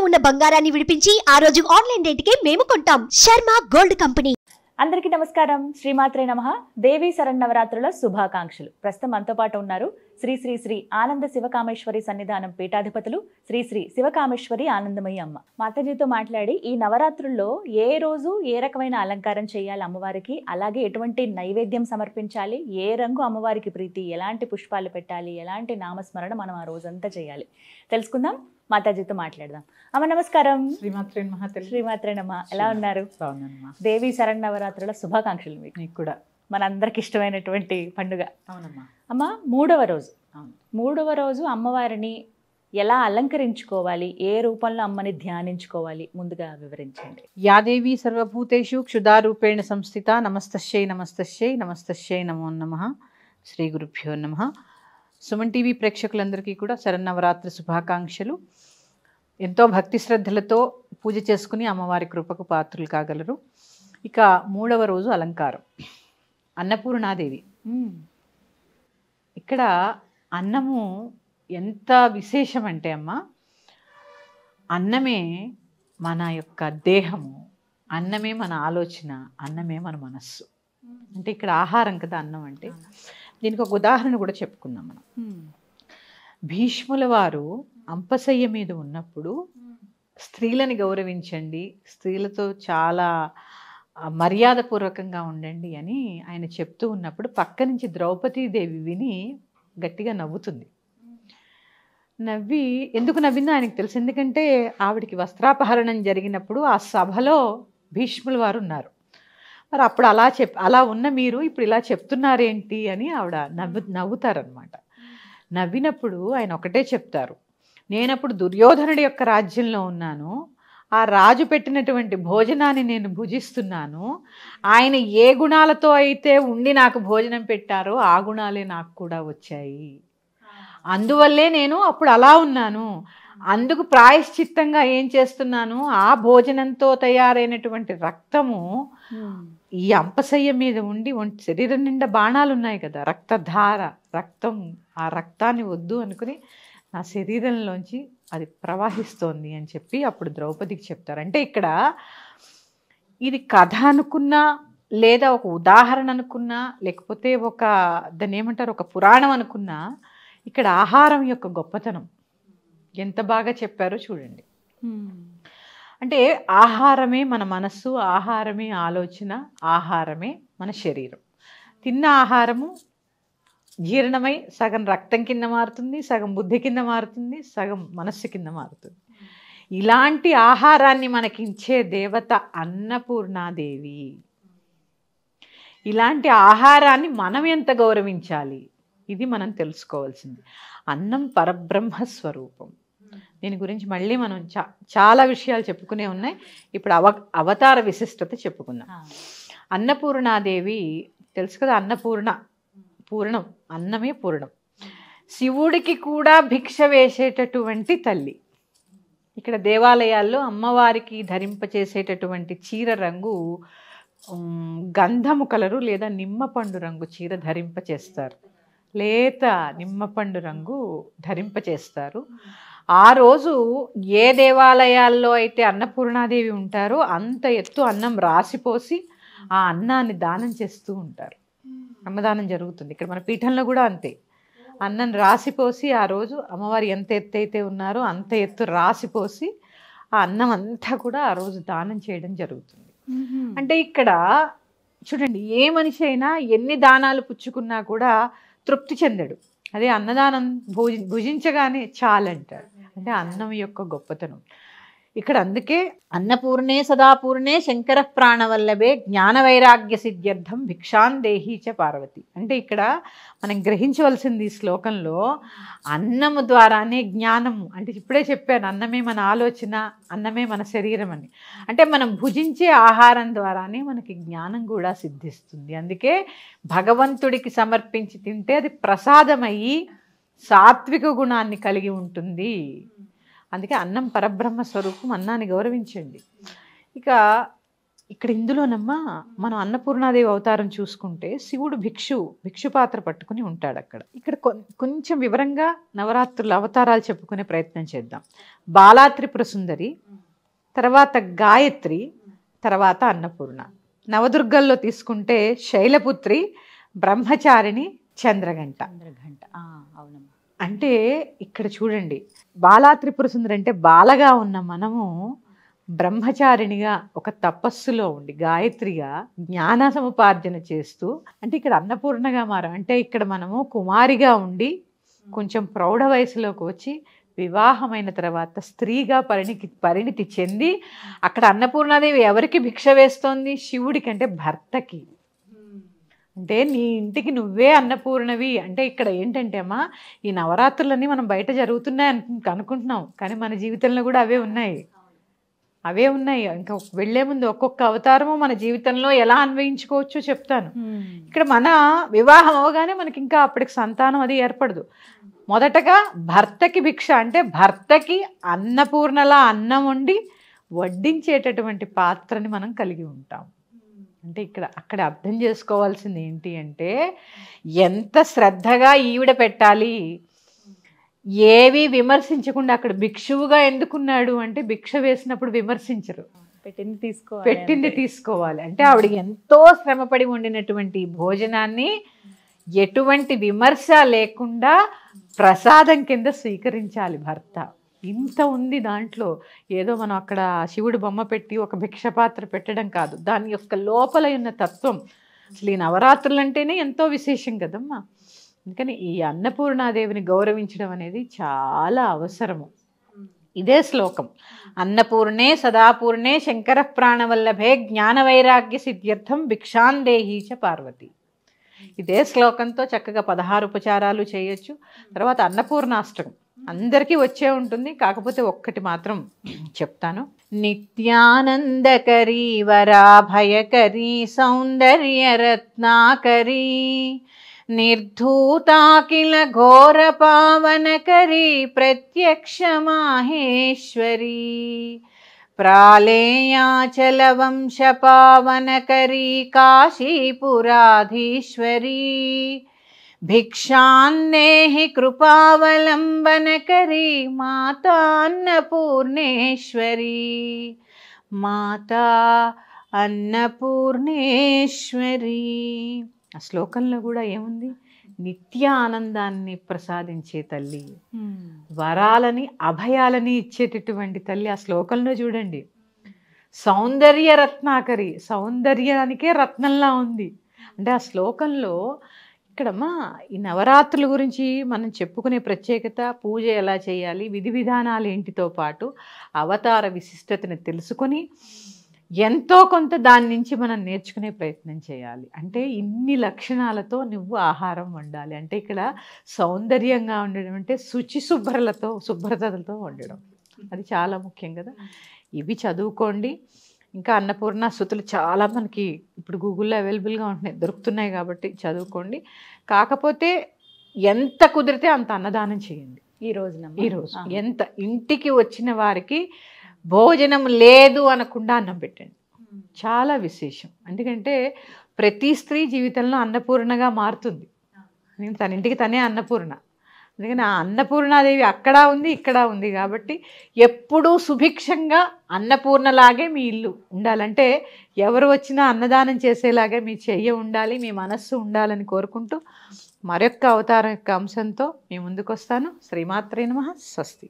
ఉన్న బంగారాన్ని విడిపించి ఆ రోజు ఆన్లైన్ రేటుకే మేము కొంటాం. Sharma gold company. అందరికీ నమస్కారం. శ్రీమాత్రే నమః. దేవీ శరన్నవరాత్రుల శుభాకాంక్షలు. ప్రస్తుతం మనతో పాటు ఉన్నారు శ్రీ శ్రీ శ్రీ ఆనంద శివకామేశ్వరి సన్నిధానం పీఠాధిపతులు శ్రీ శ్రీ శివకామేశ్వరి ఆనందమయ్య అమ్మ. మాతాజీతో మాట్లాడి ఈ నవరాత్రుల్లో ఏ రోజు ఏ రకమైన అలంకారం చేయాలి అమ్మవారికి, అలాగే ఎటువంటి నైవేద్యం సమర్పించాలి, ఏ రంగు అమ్మవారికి ప్రీతి, ఎలాంటి పుష్పాలు పెట్టాలి, ఎలాంటి నామస్మరణ మనం ఆ రోజంతా చేయాలి తెలుసుకుందాం. మాతాజీతో మాట్లాడదాం. అమ్మ నమస్కారం. శ్రీమాత్రే నమః. శ్రీమాత్రే నమః. ఎలా ఉన్నారు? బాగున్నానమ్మా. దేవీ శరన్నవరాత్రుల శుభాకాంక్షలు మీకు. నీకు కూడా. మనందరికి ఇష్టమైనటువంటి పండుగ. అవునమ్మా. అమ్మ, మూడవ రోజు. అవును. మూడవ రోజు అమ్మవారిని ఎలా అలంకరించుకోవాలి, ఏ రూపంలో అమ్మని ధ్యానించుకోవాలి, ముందుగా వివరించండి. యాదేవి సర్వభూతేషు క్షుదారూపేణ సంస్థిత. నమస్తశ్యై నమస్తశ్యై నమస్తశ్యై నమో నమః. శ్రీ గురుభ్యో నమః. సుమన్ టీవీ ప్రేక్షకులందరికీ కూడా శరన్నవరాత్రి శుభాకాంక్షలు. ఎంతో భక్తి శ్రద్ధలతో పూజ చేసుకుని అమ్మవారి కృపకు పాత్రులు కాగలరు. ఇక మూడవ రోజు అలంకారం అన్నపూర్ణాదేవి. ఇక్కడ అన్నము ఎంత విశేషం అంటే అమ్మ, అన్నమే మన యొక్క దేహము, అన్నమే మన ఆలోచన, అన్నమే మన మనస్సు. అంటే ఇక్కడ ఆహారం కదా అన్నం అంటే. దీనికి ఒక ఉదాహరణ కూడా చెప్పుకుందాం మనం. భీష్ముల వారు అంపశయ్య మీద ఉన్నప్పుడు స్త్రీలని గౌరవించండి, స్త్రీలతో చాలా మర్యాదపూర్వకంగా ఉండండి అని ఆయన చెప్తూ ఉన్నప్పుడు పక్క నుంచి ద్రౌపదీదేవి విని గట్టిగా నవ్వుతుంది. నవ్వి, ఎందుకు నవ్విందో ఆయనకు తెలుసు. ఎందుకంటే ఆవిడికి వస్త్రాపహరణం జరిగినప్పుడు ఆ సభలో భీష్ముల వారు ఉన్నారు. మరి అప్పుడు అలా ఉన్న మీరు ఇప్పుడు ఇలా చెప్తున్నారేంటి అని ఆవిడ నవ్వుతారనమాట. నవ్వినప్పుడు ఆయన ఒకటే చెప్తారు, నేనప్పుడు దుర్యోధనుడి యొక్క రాజ్యంలో ఉన్నాను, ఆ రాజు పెట్టినటువంటి భోజనాన్ని నేను భుజిస్తున్నాను, ఆయన ఏ గుణాలతో అయితే ఉండి నాకు భోజనం పెట్టారో ఆ గుణాలే నాకు కూడా వచ్చాయి, అందువల్లే నేను అప్పుడు అలా ఉన్నాను, అందుకు ప్రాయశ్చిత్తంగా ఏం చేస్తున్నాను, ఆ భోజనంతో తయారైనటువంటి రక్తము ఈ అంపశయ్య మీద ఉండి శరీరం నిండా బాణాలు ఉన్నాయి కదా, రక్తధార, రక్తం, ఆ రక్తాన్ని వద్దు అనుకుని నా శరీరంలోంచి అది ప్రవహిస్తోంది అని చెప్పి అప్పుడు ద్రౌపదికి చెప్తారు. అంటే ఇక్కడ ఇది కథ అనుకున్నా, లేదా ఒక ఉదాహరణ అనుకున్నా, లేకపోతే దాన్ని ఏమంటారు, ఒక పురాణం అనుకున్నా, ఇక్కడ ఆహారం యొక్క గొప్పతనం ఎంత బాగా చెప్పారో చూడండి. అంటే ఆహారమే మన మనస్సు, ఆహారమే ఆలోచన, ఆహారమే మన శరీరం. తిన్న ఆహారము జీర్ణమై సగం రక్తం కింద మారుతుంది, సగం బుద్ధి కింద మారుతుంది, సగం మనస్సు కింద మారుతుంది. ఇలాంటి ఆహారాన్ని మనకిచ్చే దేవత అన్నపూర్ణాదేవి. ఇలాంటి ఆహారాన్ని మనం ఎంత గౌరవించాలి, ఇది మనం తెలుసుకోవాల్సింది. అన్నం పరబ్రహ్మ స్వరూపం. దీని గురించి మళ్ళీ మనం చాలా విషయాలు చెప్పుకునే ఉన్నాయి. ఇప్పుడు అవతార విశిష్టత చెప్పుకుందాం. అన్నపూర్ణాదేవి తెలుసు కదా, అన్నపూర్ణ, పూర్ణం, అన్నమే పూర్ణం. శివుడికి కూడా భిక్ష వేసేటటువంటి తల్లి. ఇక్కడ దేవాలయాల్లో అమ్మవారికి ధరింపచేసేటటువంటి చీర రంగు గంధము కలరు లేదా నిమ్మపండు రంగు చీర ధరింపచేస్తారు, లేత నిమ్మపండు రంగు ధరింపచేస్తారు. ఆ రోజు ఏ దేవాలయాల్లో అయితే అన్నపూర్ణాదేవి ఉంటారో అంత ఎత్తు అన్నం రాసిపోసి ఆ అన్నాన్ని దానం చేస్తూ ఉంటారు. అన్నదానం జరుగుతుంది. ఇక్కడ మన పీఠంలో కూడా అంతే, అన్నం రాసిపోసి ఆ రోజు అమ్మవారి ఎంత ఎత్తు అయితే ఉన్నారో అంత ఎత్తు రాసిపోసి ఆ అన్నం అంతా కూడా ఆ రోజు దానం చేయడం జరుగుతుంది. అంటే ఇక్కడ చూడండి, ఏ మనిషి అయినా ఎన్ని దానాలు పుచ్చుకున్నా కూడా తృప్తి చెందడు. అదే అన్నదానం భుజించగానే చాలంటారు. అంటే అన్నం యొక్క గొప్పతనం ఇక్కడ. అందుకే అన్నపూర్ణే సదాపూర్ణే శంకర ప్రాణవల్లభే జ్ఞాన వైరాగ్య సిద్ధ్యర్థం భిక్షాన్ దేహీ చ పార్వతి. అంటే ఇక్కడ మనం గ్రహించవలసింది ఈ శ్లోకంలో, అన్నము ద్వారానే జ్ఞానము. అంటే ఇప్పుడే చెప్పాను, అన్నమే మన ఆలోచన, అన్నమే మన శరీరం అని. అంటే మనం భుజించే ఆహారం ద్వారానే మనకి జ్ఞానం కూడా సిద్ధిస్తుంది. అందుకే భగవంతుడికి సమర్పించి తింటే అది ప్రసాదమయ్యి సాత్విక గుణాన్ని కలిగి ఉంటుంది. అందుకే అన్నం పరబ్రహ్మ స్వరూపం, అన్నాన్ని గౌరవించండి. ఇక ఇక్కడ ఇందులోనమ్మా మనం అన్నపూర్ణాదేవి అవతారం చూసుకుంటే శివుడు భిక్షు పాత్ర పట్టుకుని ఉంటాడు అక్కడ. ఇక్కడ కొంచెం వివరంగా నవరాత్రుల అవతారాలు చెప్పుకునే ప్రయత్నం చేద్దాం. బాలా త్రిపుర సుందరి, తర్వాత గాయత్రి, తర్వాత అన్నపూర్ణ. నవదుర్గల్లో తీసుకుంటే శైలపుత్రి, బ్రహ్మచారిణి, చంద్రఘంట. అవునమ్మా. అంటే ఇక్కడ చూడండి, బాలా త్రిపుర సుందరి అంటే బాలగా ఉన్న మనము బ్రహ్మచారిణిగా ఒక తపస్సులో ఉండి గాయత్రిగా జ్ఞాన సముపార్జన చేస్తూ, అంటే ఇక్కడ అన్నపూర్ణగా మారం. అంటే ఇక్కడ మనము కుమారిగా ఉండి కొంచెం ప్రౌఢ వయసులోకి వచ్చి వివాహమైన తర్వాత స్త్రీగా పరిణితి చెంది అక్కడ అన్నపూర్ణాదేవి ఎవరికి భిక్ష వేస్తోంది? శివుడికి, అంటే భర్తకి. అంటే నీ ఇంటికి నువ్వే అన్నపూర్ణవి. అంటే ఇక్కడ ఏంటంటే అమ్మా, ఈ నవరాత్రులన్నీ మనం బయట జరుగుతున్నాయి అనుకుంటున్నాం, కానీ మన జీవితంలో కూడా అవే ఉన్నాయి. ఇంకా వెళ్లే ముందు ఒక్కొక్క అవతారము మన జీవితంలో ఎలా అన్వయించుకోవచ్చో చెప్తాను. ఇక్కడ మన వివాహం అవగానే మనకి ఇంకా అప్పటికి సంతానం అది ఏర్పడదు. మొదటగా భర్తకి భిక్ష, అంటే భర్తకి అన్నపూర్ణలా అన్నం వండి వడ్డించేటటువంటి పాత్రని మనం కలిగి ఉంటాం. అంటే అక్కడ అర్థం చేసుకోవాల్సింది ఏంటి అంటే, ఎంత శ్రద్ధగా ఈవిడ పెట్టాలి, ఏవి విమర్శించకుండా. అక్కడ భిక్షువుగా ఎందుకున్నాడు అంటే, భిక్ష వేసినప్పుడు విమర్శించరు, పెట్టింది తీసుకోవాలి. అంటే ఆవిడ ఎంతో శ్రమపడి వండినటువంటి భోజనాన్ని ఎటువంటి విమర్శ లేకుండా ప్రసాదం కింద స్వీకరించాలి భర్త. ఇంత ఉంది దాంట్లో. ఏదో మనం అక్కడ శివుడు బొమ్మ పెట్టి ఒక భిక్ష పాత్ర పెట్టడం కాదు, దాని యొక్క లోపల ఉన్న తత్వం. అసలు ఈ నవరాత్రులు అంటేనే ఎంతో విశేషం కదమ్మా. అందుకని ఈ అన్నపూర్ణాదేవిని గౌరవించడం అనేది చాలా అవసరము. ఇదే శ్లోకం, అన్నపూర్ణే సదాపూర్ణే శంకర ప్రాణవల్లభే జ్ఞాన వైరాగ్య సిద్ధ్యర్థం భిక్షాందేహీ చ పార్వతి. ఇదే శ్లోకంతో చక్కగా 16 ఉపచారాలు చేయొచ్చు. తర్వాత అన్నపూర్ణాష్టకం అందరికీ వచ్చే ఉంటుంది, కాకపోతే ఒక్కటి మాత్రం చెప్తాను. నిత్యానందకరీ వరాభయకరీ సౌందర్య రత్నాకరీ నిర్ధూతాకిల ఘోర పావనకరీ ప్రత్యక్ష మాహేశ్వరీ ప్రాళేయాచల వంశ పావనకరీ కాశీపురాధీశ్వరీ భిక్షాన్నేహి కృపావలంబనకరీ మాతా అన్నపూర్ణేశ్వరీ మాతా అన్నపూర్ణేశ్వరీ. ఆ శ్లోకంలో కూడా ఏముంది? నిత్య ఆనందాన్ని ప్రసాదించే తల్లి, వరాలని అభయాలని ఇచ్చేటటువంటి తల్లి. ఆ శ్లోకంలో చూడండి, సౌందర్య రత్నాకరి, సౌందర్యానికే రత్నంలా ఉంది. అంటే ఆ శ్లోకంలో ఇక్కడమ్మా ఈ నవరాత్రుల గురించి మనం చెప్పుకునే ప్రత్యేకత, పూజ ఎలా చేయాలి, విధి విధానాలు ఏంటితో పాటు అవతార విశిష్టతని తెలుసుకొని ఎంతో కొంత దాని నుంచి మనం నేర్చుకునే ప్రయత్నం చేయాలి. అంటే ఇన్ని లక్షణాలతో నువ్వు ఆహారం వండాలి. అంటే ఇక్కడ సౌందర్యంగా ఉండడం అంటే శుభ్రతలతో వండడం, అది చాలా ముఖ్యం కదా. ఇవి చదువుకోండి. ఇంకా అన్నపూర్ణ స్తుతులు చాలా మనకి ఇప్పుడు గూగుల్లో అవైలబుల్గా ఉంటున్నాయి, దొరుకుతున్నాయి, కాబట్టి చదువుకోండి. కాకపోతే ఎంత కుదిరితే అంత అన్నదానం చేయండి ఈరోజు. ఎంత ఇంటికి వచ్చిన వారికి భోజనం లేదు అనకుండా అన్నం పెట్టండి, చాలా విశేషం. ఎందుకంటే ప్రతి స్త్రీ జీవితంలో అన్నపూర్ణగా మారుతుంది. తన ఇంటికి తనే అన్నపూర్ణ. అందుకని ఆ అన్నపూర్ణాదేవి అక్కడ ఉంది, ఇక్కడ ఉంది. కాబట్టి ఎప్పుడూ సుభిక్షంగా అన్నపూర్ణలాగే మీ ఇల్లు ఉండాలంటే, ఎవరు వచ్చినా అన్నదానం చేసేలాగే మీ చెయ్యి ఉండాలి, మీ మనస్సు ఉండాలని కోరుకుంటూ మరొక్క అవతారం యొక్క అంశంతో మీ ముందుకు వస్తాను. శ్రీమాత్రే నమః. స్వస్తి.